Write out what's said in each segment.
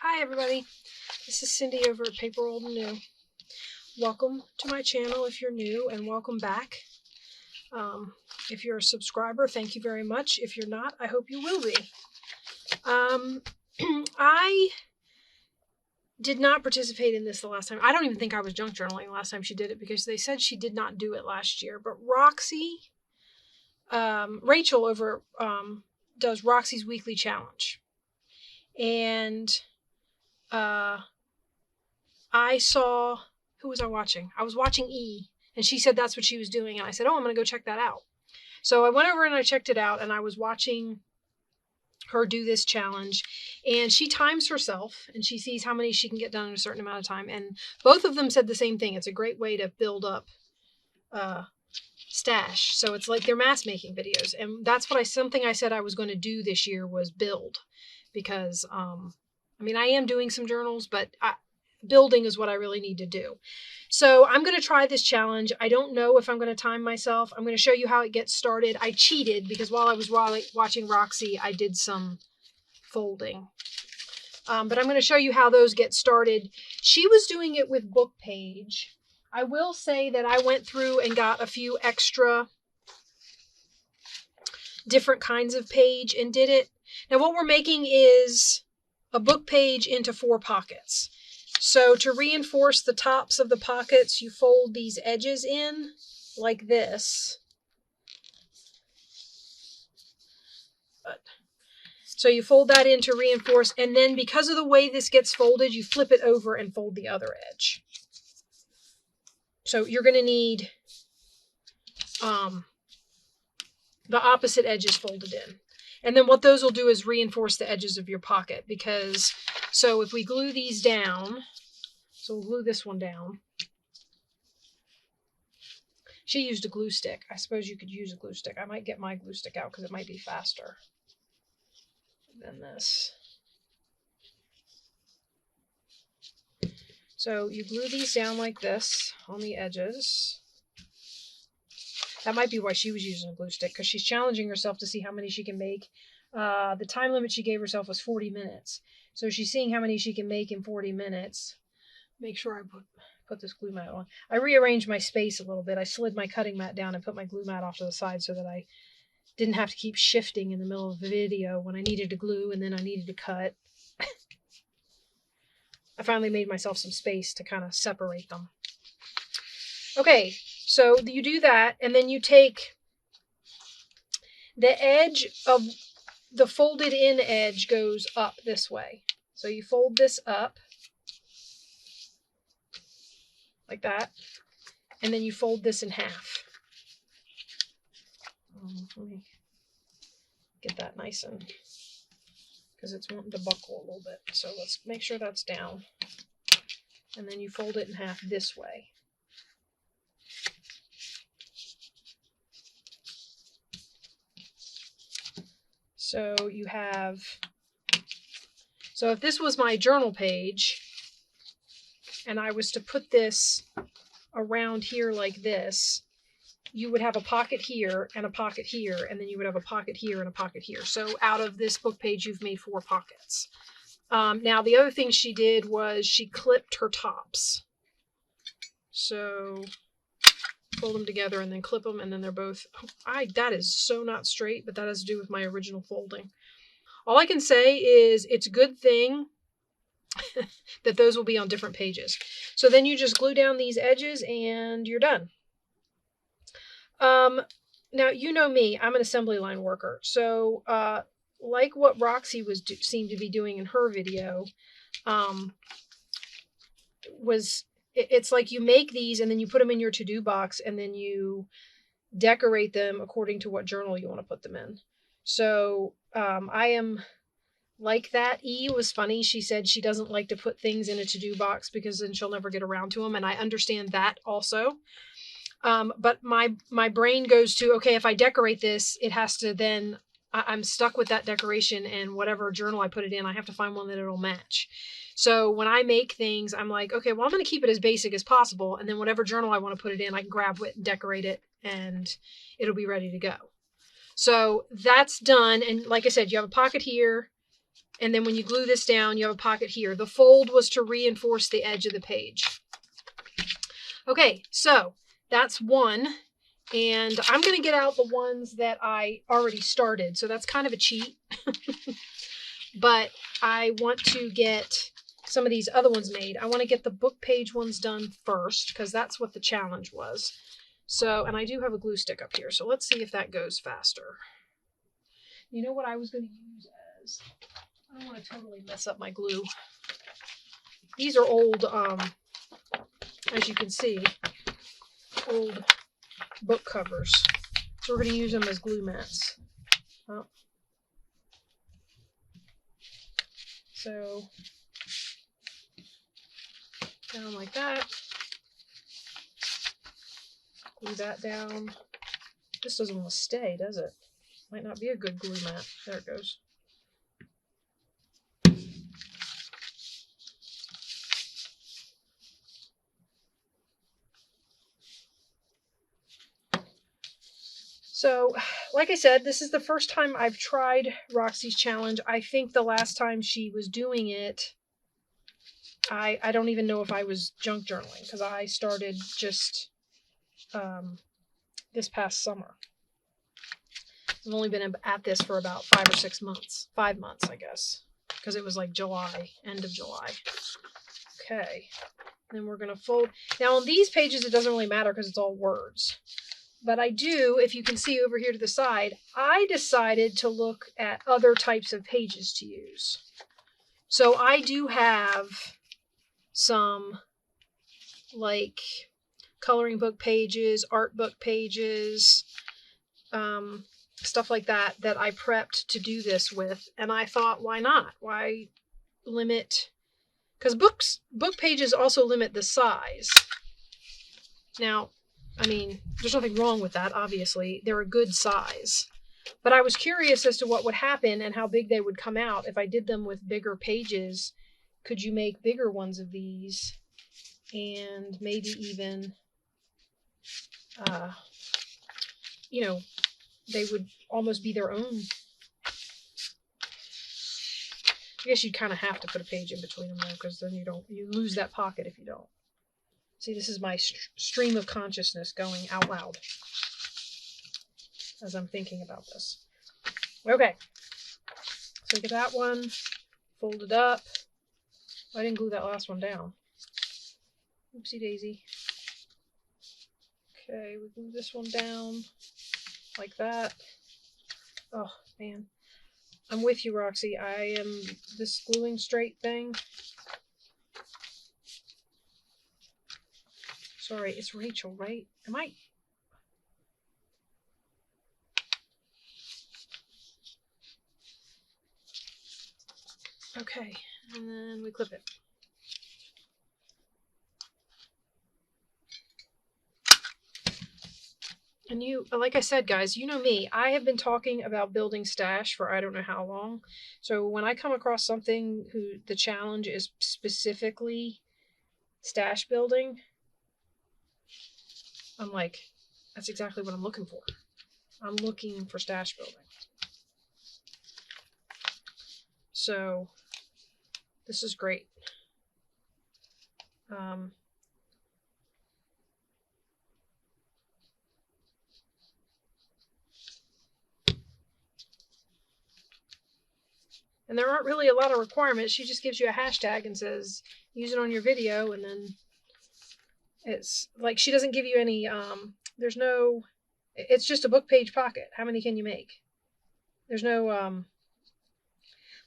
Hi everybody, this is Cindy over at paper.old.new. Welcome to my channel if you're new, and welcome back. If you're a subscriber, thank you very much. If you're not, I hope you will be. I did not participate in this the last time. I don't even think I was junk journaling the last time she did it because they said she did not do it last year. But Rachel over does Roxy's Weekly Challenge. And I saw, who was I watching? I was watching E, and she said that's what she was doing. And I said, oh, I'm going to go check that out. So I went over and I checked it out, and I was watching her do this challenge, and she times herself and she sees how many she can get done in a certain amount of time. And both of them said the same thing. It's a great way to build up stash. So it's like they're mask making videos. And that's what something I said I was going to do this year was build, because, I mean, I am doing some journals, but building is what I really need to do. So I'm going to try this challenge. I don't know if I'm going to time myself. I'm going to show you how it gets started. I cheated because while I was watching Roxy, I did some folding. But I'm going to show you how those get started. She was doing it with book page. I will say that I went through and got a few extra different kinds of page and did it. Now what we're making is a book page into 4 pockets. So to reinforce the tops of the pockets, you fold these edges in like this. So you fold that in to reinforce, and then because of the way this gets folded, you flip it over and fold the other edge. So you're going to need the opposite edges folded in. And then what those will do is reinforce the edges of your pocket, because, so if we glue these down, so we'll glue this one down. She used a glue stick. I suppose you could use a glue stick. I might get my glue stick out because it might be faster than this. So you glue these down like this on the edges. That might be why she was using a glue stick, because she's challenging herself to see how many she can make. The time limit she gave herself was 40 minutes. So she's seeing how many she can make in 40 minutes. Make sure I put this glue mat on. I rearranged my space a little bit. I slid my cutting mat down and put my glue mat off to the side so that I didn't have to keep shifting in the middle of the video when I needed to glue and then I needed to cut. I finally made myself some space to kind of separate them. Okay, so you do that, and then you take the edge of the folded in edge goes up this way. So you fold this up like that, and then you fold this in half. Let me get that nice and, because it's wanting to buckle a little bit. So let's make sure that's down. And then you fold it in half this way. So you have, so if this was my journal page and I was to put this around here like this, you would have a pocket here and a pocket here, and then you would have a pocket here and a pocket here. So out of this book page, you've made 4 pockets. Now, the other thing she did was she clipped her tops. So fold them together and then clip them, and then they're both, that is so not straight, but that has to do with my original folding. All I can say is it's a good thing that those will be on different pages. So then you just glue down these edges and you're done. Now, you know me, I'm an assembly line worker. So, like what Roxy seemed to be doing in her video, it's like you make these and then you put them in your to-do box and then you decorate them according to what journal you want to put them in. So, I am like that. E was funny. She said she doesn't like to put things in a to-do box because then she'll never get around to them. And I understand that also. But my brain goes to, okay, if I decorate this, it has to then, I'm stuck with that decoration, and whatever journal I put it in, I have to find one that it'll match. So when I make things, I'm like, okay, well, I'm going to keep it as basic as possible. And then whatever journal I want to put it in, I can grab it and decorate it, and it'll be ready to go. So that's done. And like I said, you have a pocket here And then when you glue this down, you have a pocket here. The fold was to reinforce the edge of the page. Okay, so that's one. And I'm going to get out the ones that I already started. So that's kind of a cheat. But I want to get some of these other ones made. I want to get the book page ones done first because that's what the challenge was. So, and I do have a glue stick up here. So let's see if that goes faster. You know what I was going to use as... I don't want to totally mess up my glue. These are old, as you can see, old book covers. So we're going to use them as glue mats. Oh. So, down like that. Glue that down. This doesn't want to stay, does it? Might not be a good glue mat. There it goes. So, like I said, this is the first time I've tried Roxy's challenge. I think the last time she was doing it, I don't even know if I was junk journaling because I started just this past summer. I've only been at this for about 5 or 6 months. 5 months, I guess, because it was like July, end of July. Okay, then we're going to fold. Now on these pages, it doesn't really matter because it's all words. But I do, if you can see over here to the side, I decided to look at other types of pages to use. So I do have some like coloring book pages, art book pages, stuff like that that I prepped to do this with. And I thought, why not? Why limit? Because book pages also limit the size. Now, I mean, there's nothing wrong with that, obviously. They're a good size. But I was curious as to what would happen and how big they would come out if I did them with bigger pages. Could you make bigger ones of these? And maybe even, you know, they would almost be their own. I guess you'd kind of have to put a page in between them though, because then you lose that pocket if you don't. See, this is my stream of consciousness going out loud as I'm thinking about this. Okay, so get that one, fold it up. I didn't glue that last one down. Oopsie daisy. Okay, we glue this one down like that. Oh, man. I'm with you, Roxy. I am this gluing straight thing. Sorry, it's Rachel, right? Am I? Okay, and then we clip it. And you, like I said, guys, you know me. I have been talking about building stash for I don't know how long. So when I come across something who the challenge is specifically stash building, I'm like, that's exactly what I'm looking for. I'm looking for stash building. So this is great. And there aren't really a lot of requirements. She just gives you a hashtag and says, use it on your video. And then it's like, she doesn't give you any, there's no, it's just a book page pocket. How many can you make? There's no,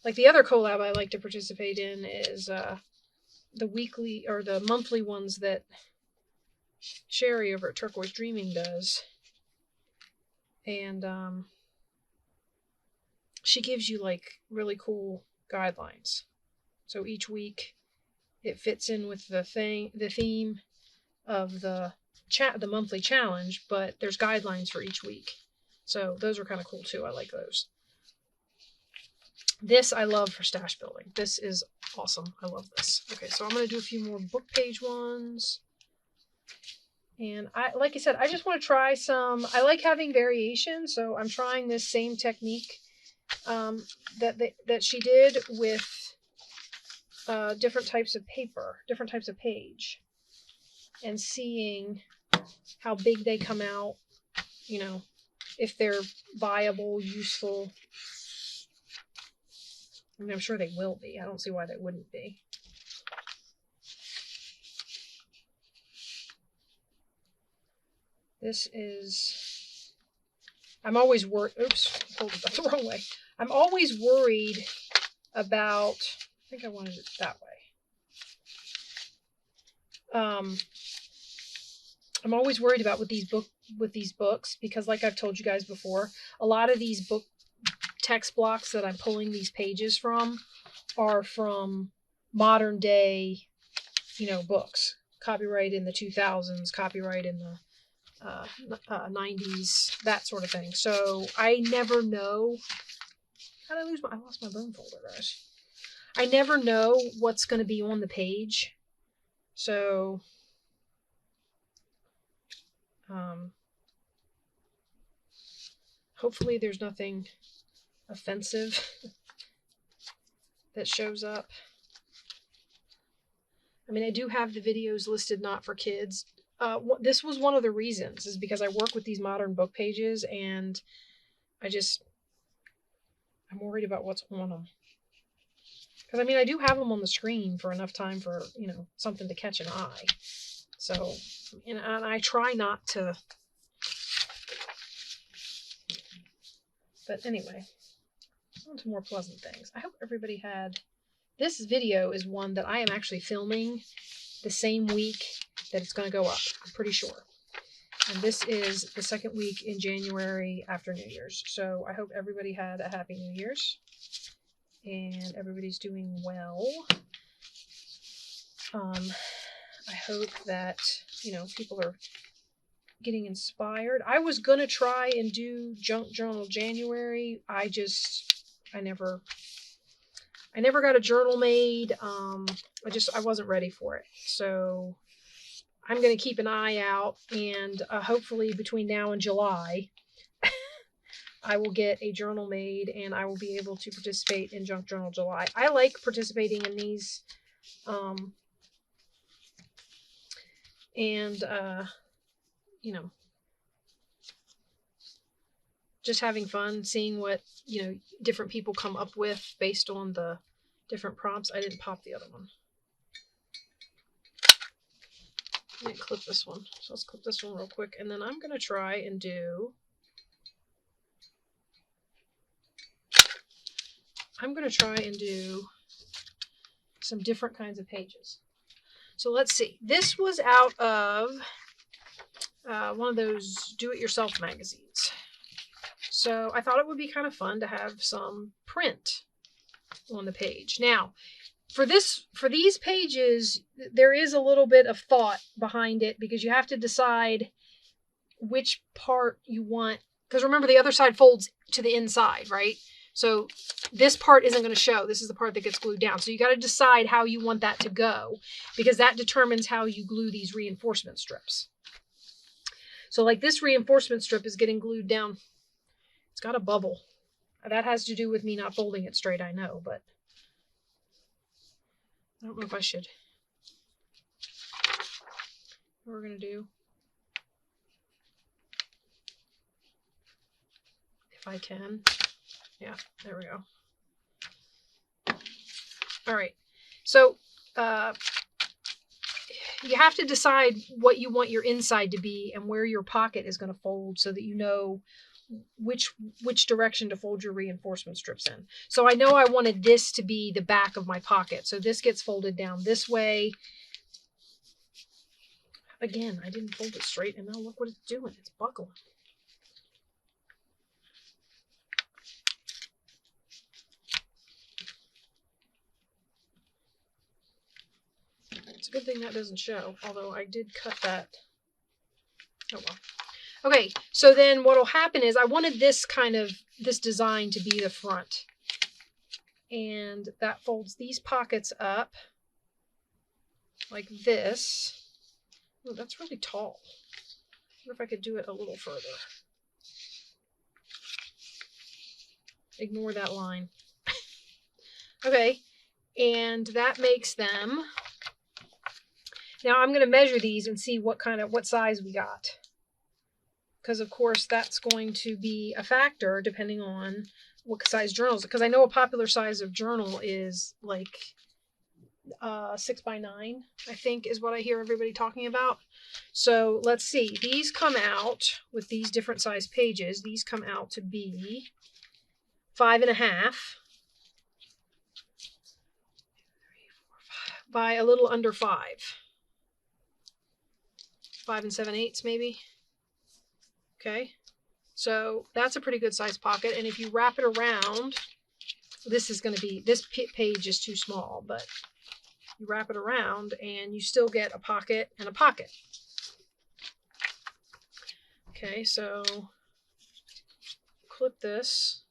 like the other collab I like to participate in is the weekly or the monthly ones that Sherry over at Turquoise Dreaming does. And she gives you like really cool guidelines. So each week it fits in with the theme of the monthly challenge, but there's guidelines for each week. So those are kind of cool too. I like those. This I love for stash building. This is awesome. I love this. Okay, so I'm going to do a few more book page ones. And like I said, I just want to try some. I like having variation, so I'm trying this same technique that she did with different types of paper, different types of page, and seeing how big they come out, you know, if they're viable, useful. I mean, I'm sure they will be. I don't see why they wouldn't be. This is, I'm always worried, oops, I folded that the wrong way. I'm always worried about, I think I wanted it that way. I'm always worried about with these books, because like I've told you guys before, a lot of these book text blocks that I'm pulling these pages from are from modern day, you know, books. Copyright in the 2000s, copyright in the 90s, that sort of thing. So I never know. How did I lose I lost my bone folder, guys. I never know what's going to be on the page. So hopefully there's nothing offensive that shows up. I mean, I do have the videos listed not for kids. This was one of the reasons, is because I work with these modern book pages, and I'm worried about what's on them. Because, I mean, I do have them on the screen for enough time for, you know, something to catch an eye. So, and I try not to. But anyway, on to more pleasant things. I hope everybody had. This video is one that I am actually filming the same week that it's going to go up. I'm pretty sure. And this is the second week in January after New Year's. So I hope everybody had a happy New Year's. And everybody's doing well. I hope that, you know, people are getting inspired. I was going to try and do Junk Journal January. I never got a journal made. I wasn't ready for it. So I'm going to keep an eye out, and hopefully between now and July, I will get a journal made, and I will be able to participate in Junk Journal July. I like participating in these, you know, just having fun, seeing what, you know, different people come up with based on the different prompts. I didn't pop the other one. Let me clip this one. So let's clip this one real quick, and then I'm going to try and do... some different kinds of pages. So let's see. This was out of one of those do-it-yourself magazines. So I thought it would be kind of fun to have some print on the page. Now, for these pages, there is a little bit of thought behind it, because you have to decide which part you want. Because remember, the other side folds to the inside, right? So this part isn't going to show. This is the part that gets glued down. So you got to decide how you want that to go, because that determines how you glue these reinforcement strips. So like this reinforcement strip is getting glued down. It's got a bubble. That has to do with me not folding it straight, I know, but I don't know if I should. What we're going to do, if I can. Yeah, there we go. All right. So you have to decide what you want your inside to be and where your pocket is going to fold, so that you know which direction to fold your reinforcement strips in. So I know I wanted this to be the back of my pocket. So this gets folded down this way. Again, I didn't fold it straight, and now look what it's doing. It's buckling. It's a good thing that doesn't show, although I did cut that. Oh well. Okay, so then what will happen is I wanted this design to be the front. And that folds these pockets up like this. Oh, that's really tall. I wonder if I could do it a little further. Ignore that line. Okay, and that makes them. Now I'm going to measure these and see what size we got. Because of course that's going to be a factor depending on what size journals. Because I know a popular size of journal is like 6x9, I think is what I hear everybody talking about. So let's see. These come out with these different size pages. These come out to be 5.5 by a little under 5. 5 7/8 maybe. Okay. So that's a pretty good size pocket. And if you wrap it around, this page is too small, but you wrap it around and you still get a pocket and a pocket. Okay, so clip this.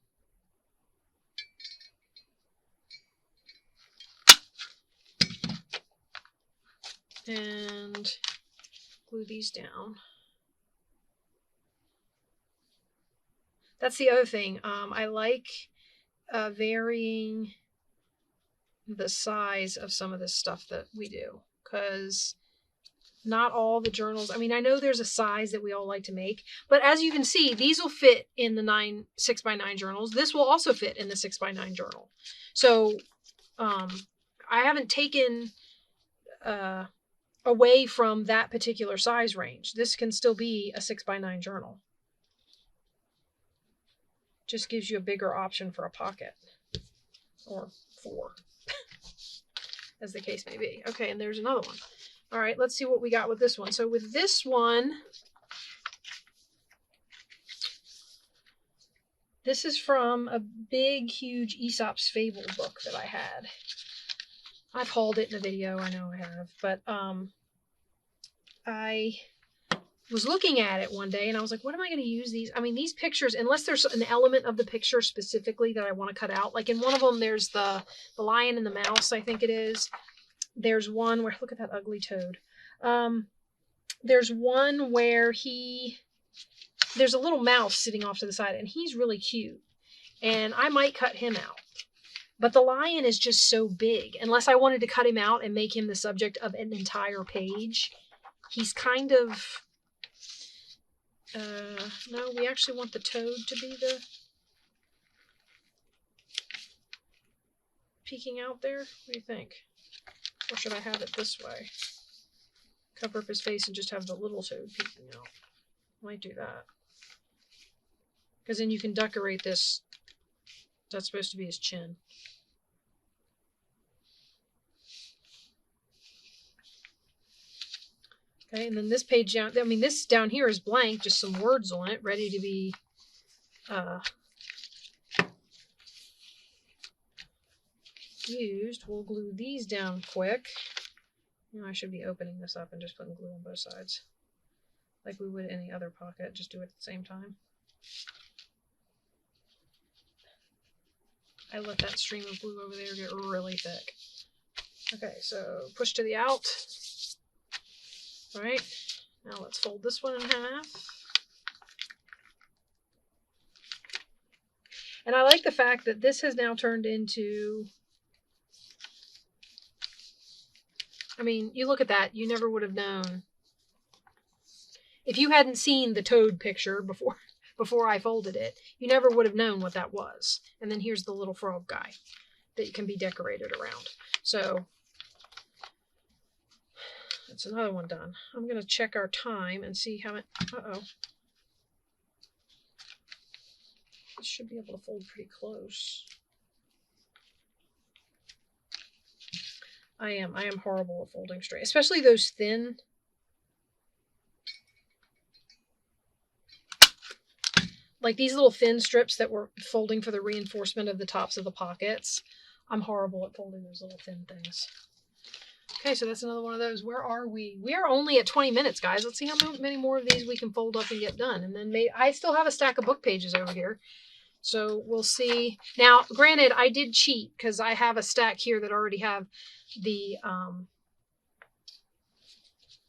And glue these down. That's the other thing. I like varying the size of some of this stuff that we do, because not all the journals, I mean, I know there's a size that we all like to make, but as you can see, these will fit in the 6x9 journals. This will also fit in the 6x9 journal. So I haven't taken away from that particular size range. This can still be a 6x9 journal. Just gives you a bigger option for a pocket, or 4, as the case may be. Okay, and there's another one. All right, let's see what we got with this one. So with this one, this is from a big, huge Aesop's Fable book that I had. I've hauled it in a video, I know I have, but I was looking at it one day and I was like, what am I going to use these? I mean, these pictures, unless there's an element of the picture specifically that I want to cut out, like in one of them, there's the lion and the mouse, I think it is. There's one where, look at that ugly toad. There's one where there's a little mouse sitting off to the side and he's really cute. And I might cut him out. But the lion is just so big. Unless I wanted to cut him out and make him the subject of an entire page. He's kind of... no, we actually want the toad to be the peeking out there. What do you think? Or should I have it this way? Cover up his face and just have the little toad peeking out. Might do that. Because then you can decorate this. That's supposed to be his chin. Okay, and then this page down, I mean, this down here is blank, just some words on it, ready to be used. We'll glue these down quick. You know, I should be opening this up and just putting glue on both sides. Like we would any other pocket, just do it at the same time. I let that stream of glue over there get really thick. Okay, so push to the out. All right, now let's fold this one in half. And I like the fact that this has now turned into, I mean, you look at that, you never would have known. If you hadn't seen the toad picture before I folded it, you never would have known what that was. And then here's the little frog guy that can be decorated around. So that's another one done. I'm going to check our time and see how it... Uh-oh. This should be able to fold pretty close. I am horrible at folding straight, especially those thin. Like these little thin strips that we're folding for the reinforcement of the tops of the pockets. I'm horrible at folding those little thin things. Okay, so that's another one of those. Where are we? We are only at 20 minutes, guys. Let's see how many more of these we can fold up and get done. And then I still have a stack of book pages over here. So we'll see. Now, granted, I did cheat because I have a stack here that already have the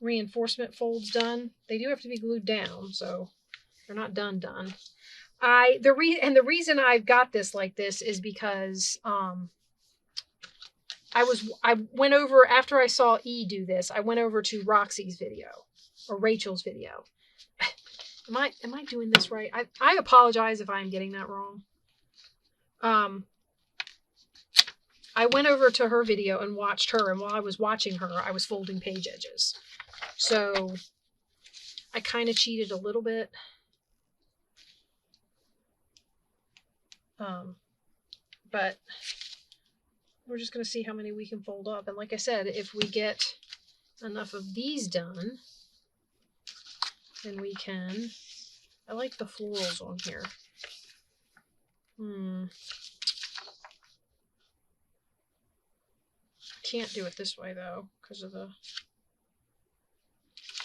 reinforcement folds done. They do have to be glued down, so they're not done. the reason I've got this like this is because I went over after I saw E do this. I went over to Roxy's video or Rachel's video. Am I doing this right? I apologize if I'm getting that wrong. I went over to her video and watched her, and while I was watching her, I was folding page edges. So I kind of cheated a little bit. But we're just going to see how many we can fold up. And like I said, if we get enough of these done, then we can... I like the florals on here. Can't do it this way, though, because of the...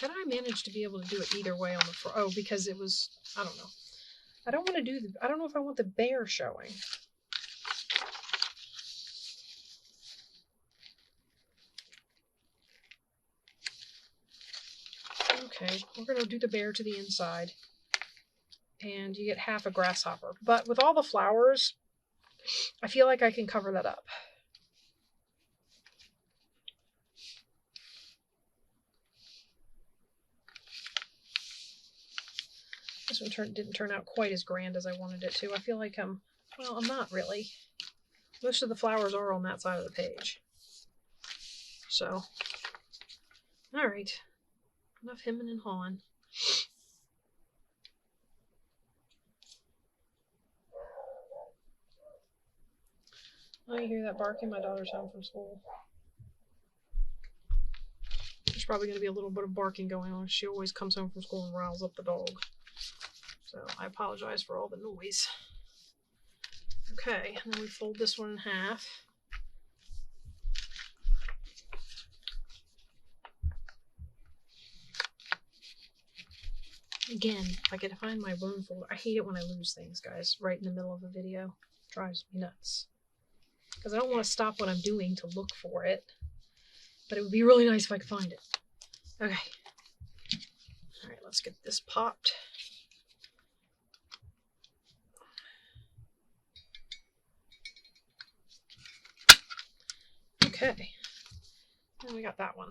How did I manage to be able to do it either way on the front? Oh, because it was... I don't know. I don't want to do the... I don't know if I want the bear showing. Okay, we're going to do the bear to the inside. And you get half a grasshopper. But with all the flowers, I feel like I can cover that up. This one didn't turn out quite as grand as I wanted it to. I feel like I'm not really. Most of the flowers are on that side of the page. So, all right. Enough hemming and hawing. Oh, you hear that barking? My daughter's home from school. There's probably going to be a little bit of barking going on. She always comes home from school and riles up the dog. So I apologize for all the noise. Okay, and then we fold this one in half. Again, if I could find my bone folder. I hate it when I lose things, guys, right in the middle of a video. It drives me nuts. Because I don't want to stop what I'm doing to look for it. But it would be really nice if I could find it. Okay. Alright, let's get this popped. Okay. And we got that one.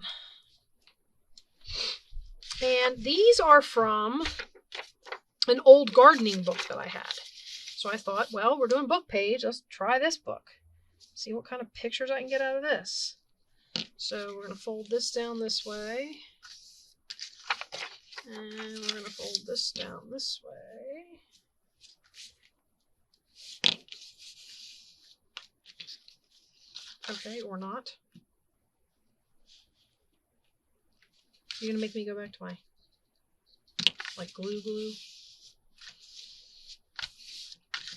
And these are from an old gardening book that I had. So I thought, well, we're doing book page. Let's try this book. See what kind of pictures I can get out of this. So we're going to fold this down this way. And we're going to fold this down this way. Okay, or not. You're going to make me go back to my, like, glue.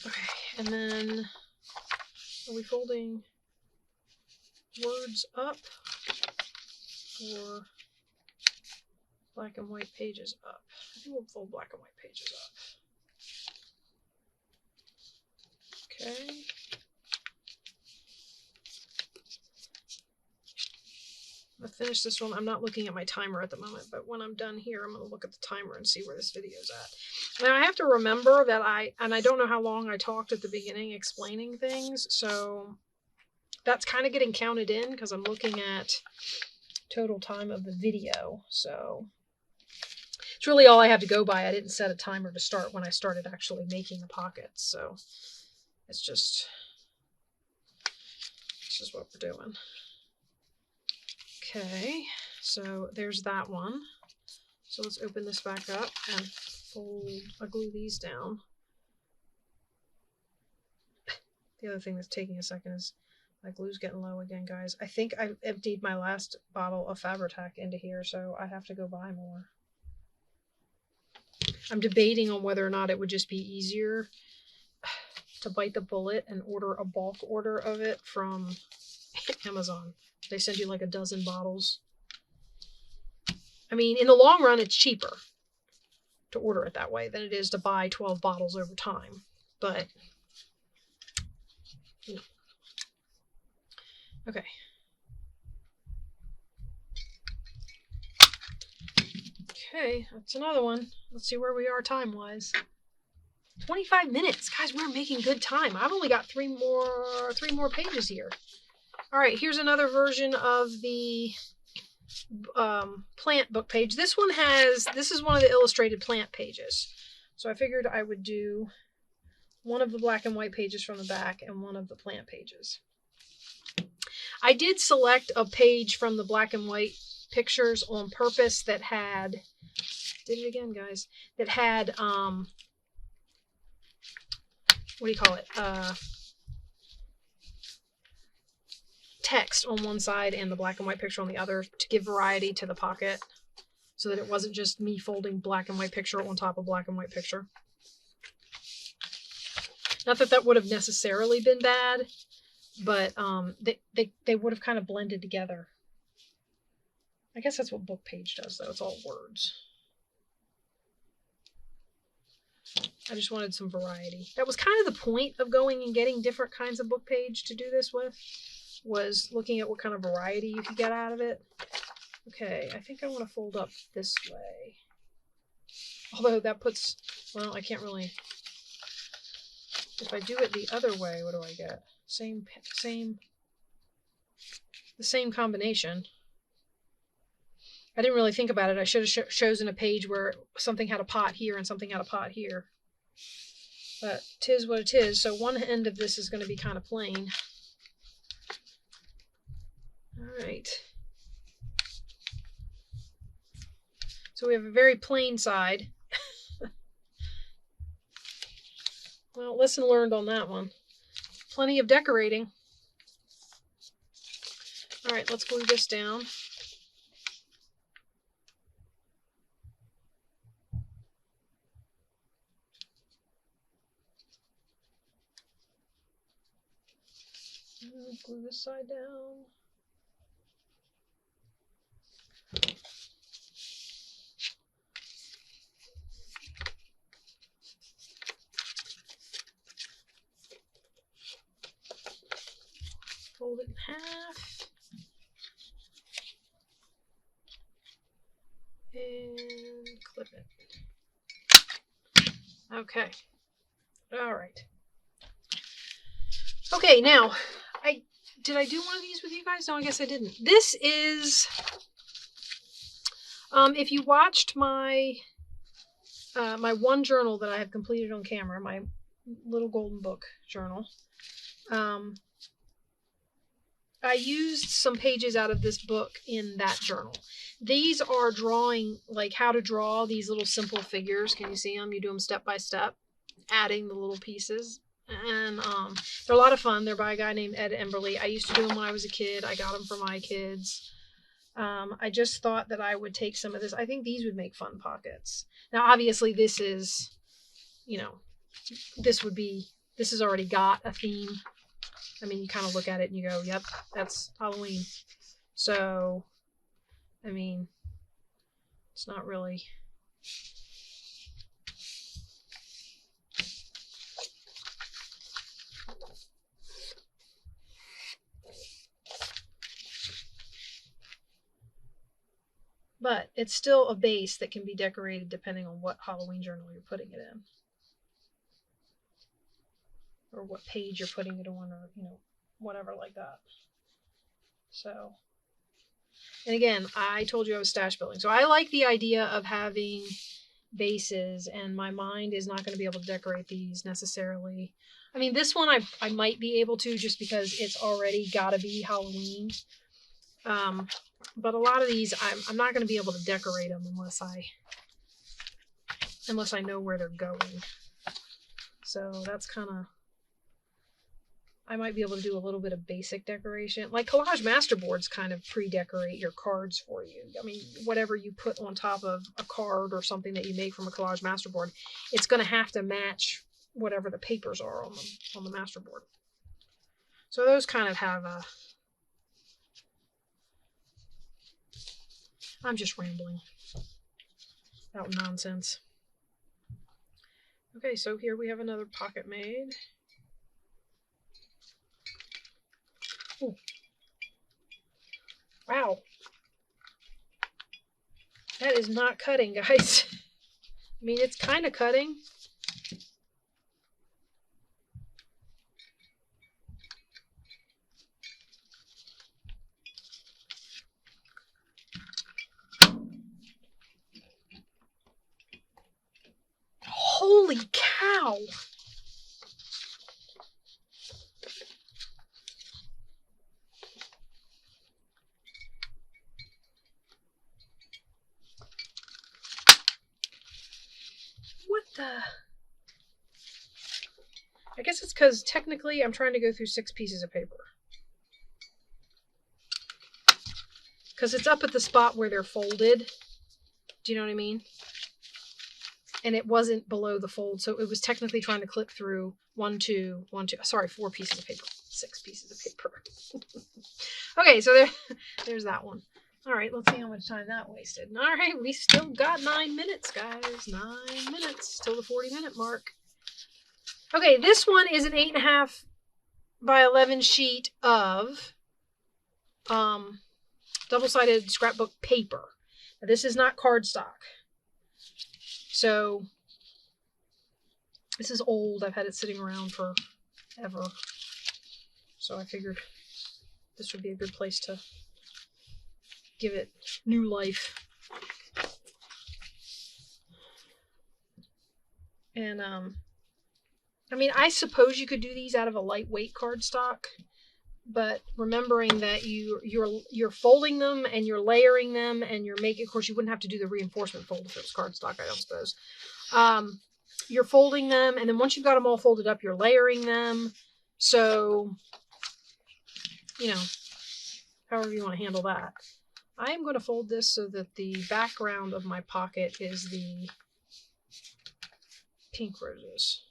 Okay, and then are we folding words up or black and white pages up? I think we'll fold black and white pages up. Okay. I'm going to finish this one. I'm not looking at my timer at the moment, but when I'm done here, I'm going to look at the timer and see where this video's at. Now, I have to remember that I don't know how long I talked at the beginning explaining things, so that's kind of getting counted in because I'm looking at total time of the video, so it's really all I have to go by. I didn't set a timer to start when I started actually making the pockets, so it's just what we're doing. Okay, so there's that one. So let's open this back up and glue these down. The other thing that's taking a second is my glue's getting low again, guys. I think I emptied my last bottle of Fabri-Tac into here, so I have to go buy more. I'm debating on whether or not it would just be easier to bite the bullet and order a bulk order of it from Amazon. They send you like a dozen bottles. I mean, in the long run, it's cheaper to order it that way than it is to buy 12 bottles over time. But, you know. Okay. Okay, that's another one. Let's see where we are time-wise. 25 minutes. Guys, we're making good time. I've only got three more pages here. All right, here's another version of the plant book page. This is one of the illustrated plant pages. So I figured I would do one of the black and white pages from the back and one of the plant pages. I did select a page from the black and white pictures on purpose that had, did it again, guys, that had, what do you call it? Text on one side and the black and white picture on the other to give variety to the pocket so that it wasn't just me folding black and white picture on top of black and white picture. Not that that would have necessarily been bad, but they would have kind of blended together. I guess that's what book page does, though. It's all words. I just wanted some variety. That was kind of the point of going and getting different kinds of book page to do this with, was looking at what kind of variety you could get out of it. Okay, I think I want to fold up this way. Although that puts, well, I can't really, if I do it the other way, what do I get? The same combination. I didn't really think about it. I should have chosen a page where something had a pot here and something had a pot here. But 'tis what it is. So one end of this is going to be kind of plain. All right. So we have a very plain side. Well, lesson learned on that one. Plenty of decorating. All right, let's glue this down. Glue this side down. Fold it in half. And clip it. Okay. All right. Okay, now, did I do one of these with you guys? No, I guess I didn't. This is, if you watched my my one journal that I have completed on camera, my little golden book journal, I used some pages out of this book in that journal. These are drawing, like how to draw these little simple figures. Can you see them? You do them step by step, adding the little pieces. And they're a lot of fun. They're by a guy named Ed Emberley. I used to do them when I was a kid. I got them for my kids. I just thought that I would take some of this. I think these would make fun pockets. Now, obviously, this is, you know, this has already got a theme. I mean, you kind of look at it and you go, yep, that's Halloween. So, I mean, it's not really... But it's still a base that can be decorated depending on what Halloween journal you're putting it in. Or what page you're putting it on, or, you know, whatever like that. So, and again, I told you I was stash building. So I like the idea of having bases, and my mind is not going to be able to decorate these necessarily. I mean, this one I might be able to, just because it's already got to be Halloween. But a lot of these, I'm not going to be able to decorate them unless I know where they're going. So that's kind of, I might be able to do a little bit of basic decoration. Like collage masterboards kind of pre-decorate your cards for you. I mean, whatever you put on top of a card or something that you make from a collage masterboard, it's going to have to match whatever the papers are on the masterboard. So those kind of have a... I'm just rambling about nonsense. Okay, so here we have another pocket made. Ooh. Wow. That is not cutting, guys. I mean, it's kind of cutting. Ow! What the? I guess it's because technically I'm trying to go through 6 pieces of paper. Because it's up at the spot where they're folded. Do you know what I mean? And it wasn't below the fold, so it was technically trying to clip through 1, 2, 1, 2. Sorry, 4 pieces of paper. 6 pieces of paper. Okay, so there's that one. All right, let's see how much time that wasted. All right, we still got 9 minutes, guys. 9 minutes till the 40-minute mark. Okay, this one is an 8.5 by 11 sheet of double-sided scrapbook paper. Now, this is not cardstock. So this is old. I've had it sitting around forever. So I figured this would be a good place to give it new life. And I mean, I suppose you could do these out of a lightweight cardstock, but remembering that you're folding them and you're layering them and you're making, of course, you wouldn't have to do the reinforcement fold if it was cardstock, I don't suppose. You're folding them, and then once you've got them all folded up, you're layering them. So, you know, however you want to handle that. I am going to fold this so that the background of my pocket is the pink roses.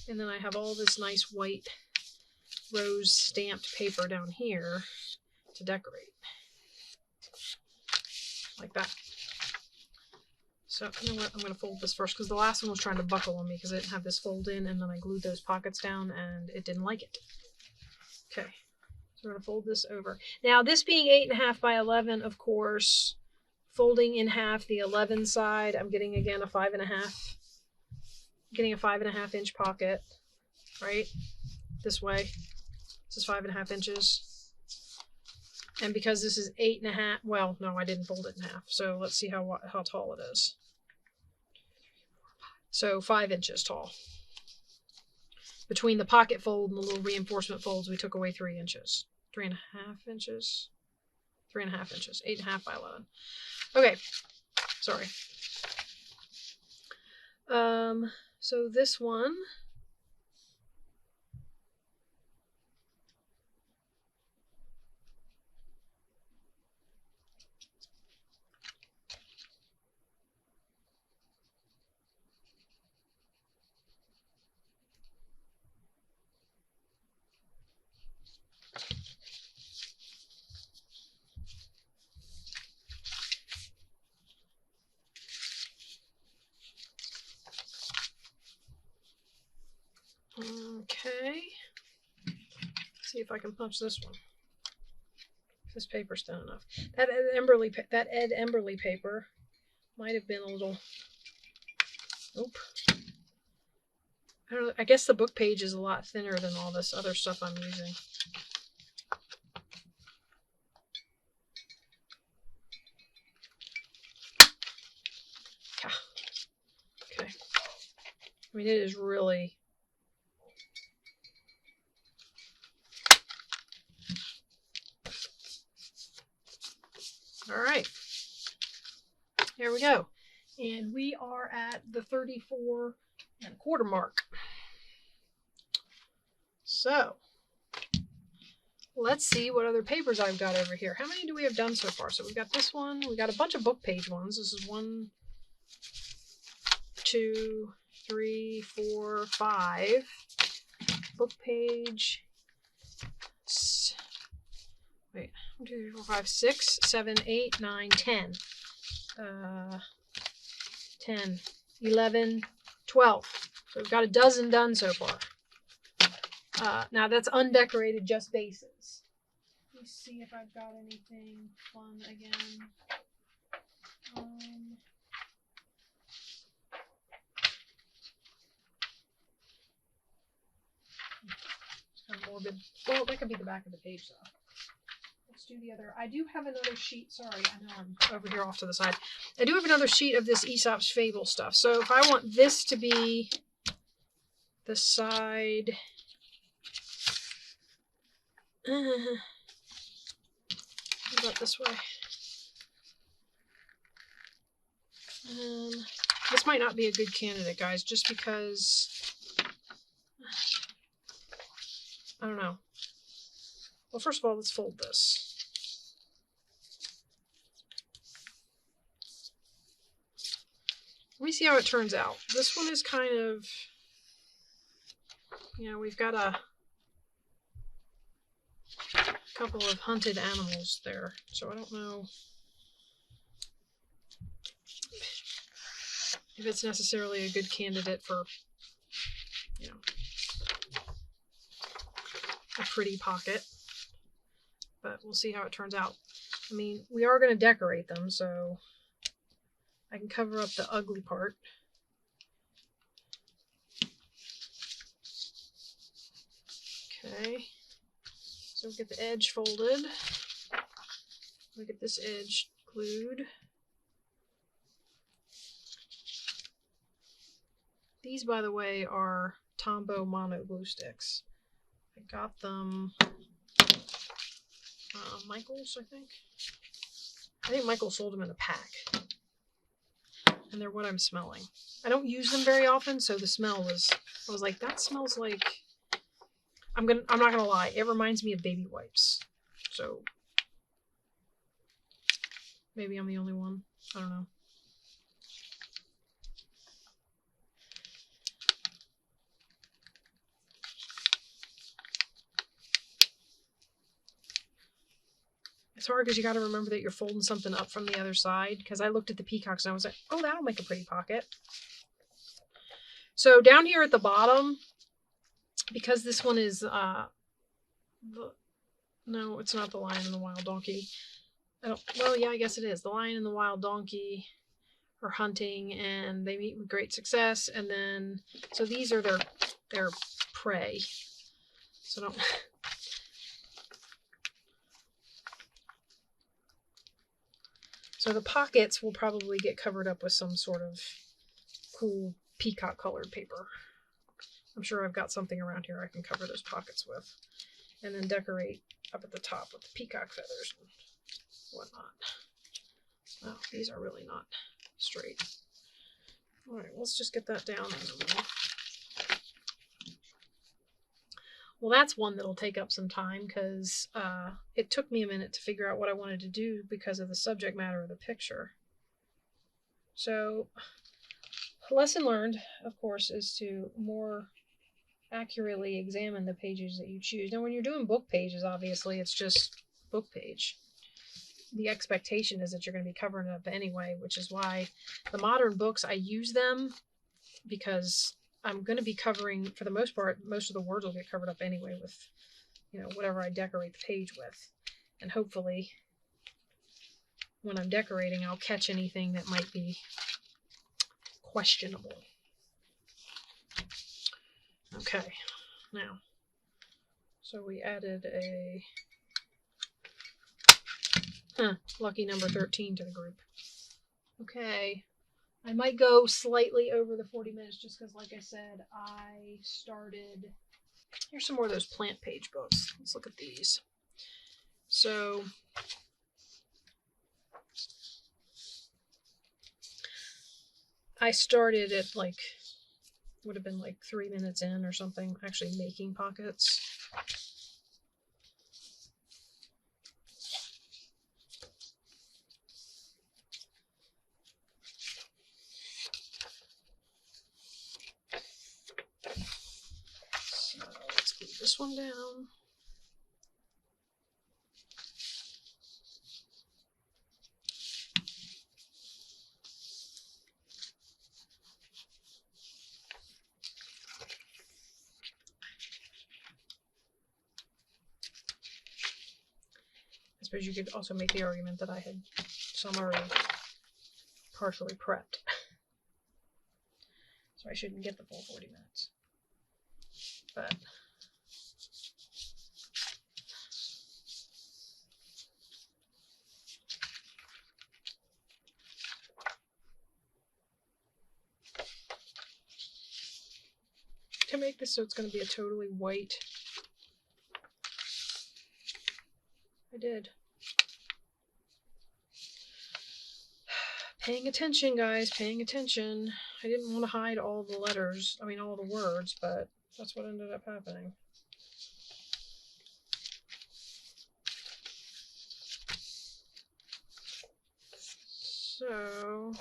And then I have all this nice white rose stamped paper down here to decorate. Like that. So, you know what? I'm going to fold this first because the last one was trying to buckle on me because I didn't have this fold in, and then I glued those pockets down and it didn't like it. Okay. So we're going to fold this over. Now, this being 8.5 by 11, of course, folding in half the 11 side, I'm getting again a 5.5. Getting a 5.5 inch pocket, right? This way. This is 5.5 inches. And because this is 8.5, well, no, I didn't fold it in half. So let's see how tall it is. So 5 inches tall. Between the pocket fold and the little reinforcement folds, we took away 3 inches. 3.5 inches. 3.5 inches. 8.5 by 11. Okay. Sorry. So this one, okay, let's see if I can punch this one. This paper's thin enough. That Ed Emberley paper might have been a little, nope. I don't know, I guess the book page is a lot thinner than all this other stuff I'm using. Okay. I mean, it is really... All right. Here we go. And we are at the 34.25 mark. So, let's see what other papers I've got over here. How many do we have done so far? So we've got this one. We got a bunch of book page ones. This is 1, 2, 3, 4, 5. Book page. Wait, 1, 2, 3, 4, 5, 6, 7, 8, 9, 10. 10, 11, 12. So we've got a dozen done so far. Now that's undecorated, just bases. Let me see if I've got anything fun again. It's kind of morbid. Well, that could be the back of the page though. Let's do the other. I do have another sheet. Sorry, I know I'm over here off to the side. I do have another sheet of this Aesop's Fable stuff. So if I want this to be the side... How about this way? This might not be a good candidate, guys, just because... I don't know. Well, first of all, let's fold this. Let me see how it turns out. This one is kind of... You know, we've got a couple of hunted animals there, so I don't know if it's necessarily a good candidate for, you know, a pretty pocket, but we'll see how it turns out. I mean, we are going to decorate them, so I can cover up the ugly part. Okay, so we get the edge folded. We get this edge glued. These, by the way, are Tombow mono glue sticks. I got them Michael's, I think. I think Michael sold them in a pack. And they're what I'm smelling. I don't use them very often, so the smell was, I was like, that smells like, I'm not gonna lie, it reminds me of baby wipes. So maybe I'm the only one. I don't know. It's hard because you got to remember that you're folding something up from the other side, because I looked at the peacocks and I was like, oh, that'll make a pretty pocket. So down here at the bottom, because this one is, no, it's not the Lion and the Wild Donkey. Well, yeah, I guess it is. The Lion and the Wild Donkey are hunting and they meet with great success. And then, so these are their prey. So don't... So the pockets will probably get covered up with some sort of cool peacock colored paper. I'm sure I've got something around here I can cover those pockets with. And then decorate up at the top with the peacock feathers and whatnot. Oh, these are really not straight. All right, let's just get that down. Well, that's one that'll take up some time because it took me a minute to figure out what I wanted to do because of the subject matter of the picture. So, lesson learned, of course, is to more accurately examine the pages that you choose. Now, when you're doing book pages, obviously, it's just book page. The expectation is that you're going to be covering it up anyway, which is why the modern books, I use them because I'm going to be covering, for the most part, most of the words will get covered up anyway with, you know, whatever I decorate the page with. And hopefully, when I'm decorating, I'll catch anything that might be questionable. Okay, now, so we added a lucky number 13 to the group. Okay. I might go slightly over the 40 minutes just because, like I said, I started... Here's some more of those plant page books. Let's look at these. So, I started at like, would have been like 3 minutes in or something, actually making pockets. This one down. I suppose you could also make the argument that I had some already partially prepped. So I shouldn't get the full 40 minutes. But can make this so it's going to be a totally white. I did. Paying attention, guys, paying attention. I didn't want to hide all the letters, I mean all the words, but that's what ended up happening. So,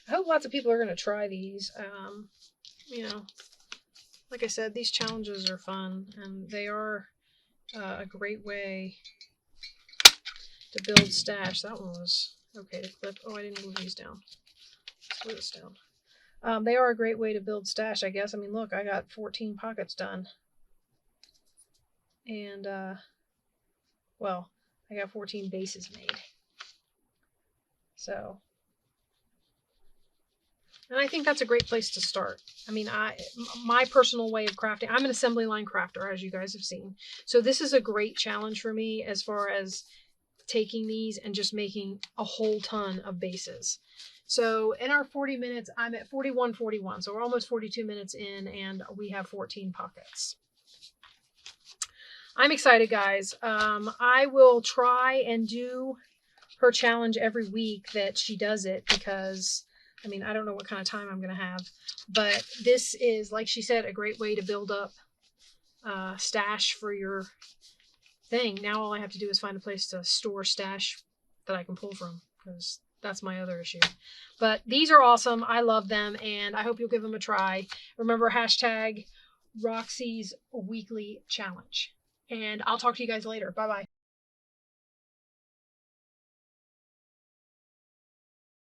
I hope lots of people are going to try these. You know, like I said, these challenges are fun, and they are a great way to build stash. That one was okay to clip. Oh, I didn't move these down. Let's glue this down. They are a great way to build stash, I guess. I mean, look, I got 14 pockets done. And, well, I got 14 bases made. So, and I think that's a great place to start. I mean, my personal way of crafting, I'm an assembly line crafter, as you guys have seen. So this is a great challenge for me as far as taking these and just making a whole ton of bases. So in our 40 minutes, I'm at 41:41. So we're almost 42 minutes in, and we have 14 pockets. I'm excited, guys. I will try and do her challenge every week that she does it, because I mean, I don't know what kind of time I'm going to have, but this is, like she said, a great way to build up stash for your thing. Now all I have to do is find a place to store stash that I can pull from, because that's my other issue. But these are awesome. I love them, and I hope you'll give them a try. Remember, hashtag Roxy's Weekly Challenge. And I'll talk to you guys later. Bye-bye.